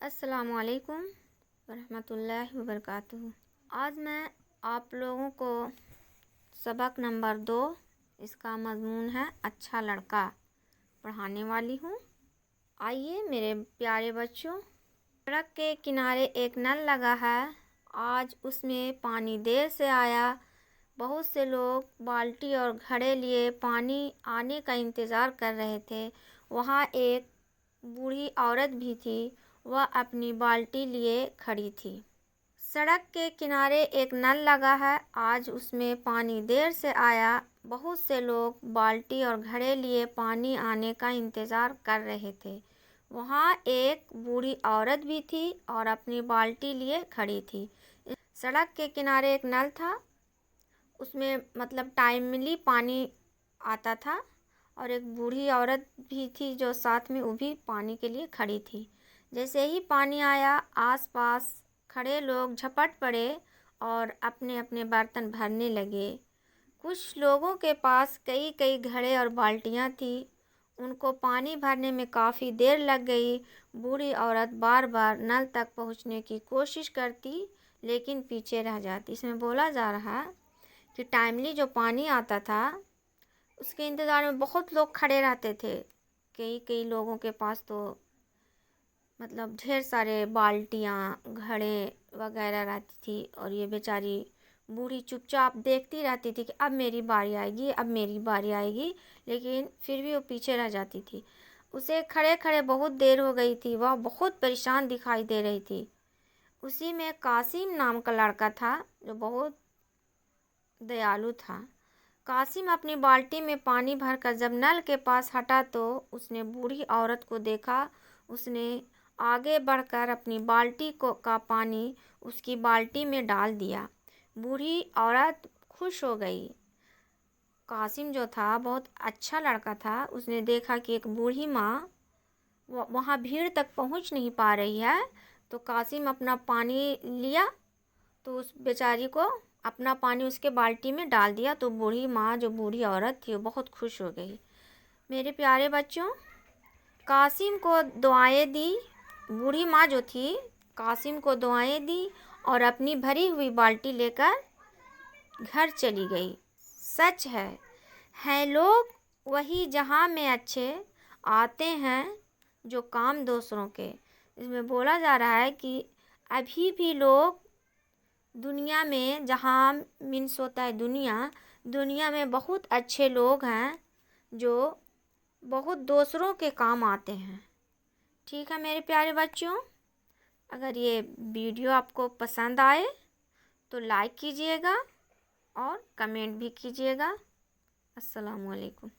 अस्सलामुअलैकुम वरहमतुल्लाहि वबरकातुहू। आज मैं आप लोगों को सबक नंबर 2 इसका मज़मून है अच्छा लड़का पढ़ाने वाली हूँ। आइए मेरे प्यारे बच्चों, सड़क के किनारे एक नल लगा है। आज उसमें पानी देर से आया। बहुत से लोग बाल्टी और घड़े लिए पानी आने का इंतज़ार कर रहे थे। वहाँ एक बूढ़ी औरत भी थी, वह अपनी बाल्टी लिए खड़ी थी। सड़क के किनारे एक नल लगा है। आज उसमें पानी देर से आया। बहुत से लोग बाल्टी और घड़े लिए पानी आने का इंतज़ार कर रहे थे। वहाँ एक बूढ़ी औरत भी थी और अपनी बाल्टी लिए खड़ी थी। सड़क के किनारे एक नल था, उसमें टाइमली पानी आता था और एक बूढ़ी औरत भी थी जो साथ में वो भी पानी के लिए खड़ी थी। जैसे ही पानी आया, आसपास खड़े लोग झपट पड़े और अपने अपने बर्तन भरने लगे। कुछ लोगों के पास कई कई घड़े और बाल्टियाँ थी। उनको पानी भरने में काफ़ी देर लग गई। बूढ़ी औरत बार बार नल तक पहुँचने की कोशिश करती, लेकिन पीछे रह जाती। इसमें बोला जा रहा है कि टाइमली जो पानी आता था उसके इंतज़ार में बहुत लोग खड़े रहते थे। कई कई लोगों के पास तो ढेर सारे बाल्टियाँ घड़े वगैरह रहती थी और ये बेचारी बूढ़ी चुपचाप देखती रहती थी कि अब मेरी बारी आएगी, अब मेरी बारी आएगी, लेकिन फिर भी वो पीछे रह जाती थी। उसे खड़े खड़े बहुत देर हो गई थी। वह बहुत परेशान दिखाई दे रही थी। उसी में कासिम नाम का लड़का था जो बहुत दयालु था। कासिम अपनी बाल्टी में पानी भरकर जब नल के पास हटा तो उसने बूढ़ी औरत को देखा। उसने आगे बढ़कर अपनी बाल्टी का पानी उसकी बाल्टी में डाल दिया। बूढ़ी औरत खुश हो गई। कासिम जो था बहुत अच्छा लड़का था। उसने देखा कि एक बूढ़ी माँ वहाँ भीड़ तक पहुँच नहीं पा रही है, तो कासिम अपना पानी लिया तो उस बेचारी को अपना पानी उसके बाल्टी में डाल दिया। तो बूढ़ी माँ, जो बूढ़ी औरत थी, वो बहुत खुश हो गई। मेरे प्यारे बच्चों, कासिम को दुआएं दी। बूढ़ी माँ जो थी कासिम को दुआएं दी और अपनी भरी हुई बाल्टी लेकर घर चली गई। सच है लोग वही जहाँ में अच्छे आते हैं जो काम दूसरों के। इसमें बोला जा रहा है कि अभी भी लोग दुनिया में, जहाँ मीन्स होता है दुनिया में बहुत अच्छे लोग हैं जो बहुत दूसरों के काम आते हैं। ठीक है मेरे प्यारे बच्चों, अगर ये वीडियो आपको पसंद आए तो लाइक कीजिएगा और कमेंट भी कीजिएगा। अस्सलामुअलैकुम।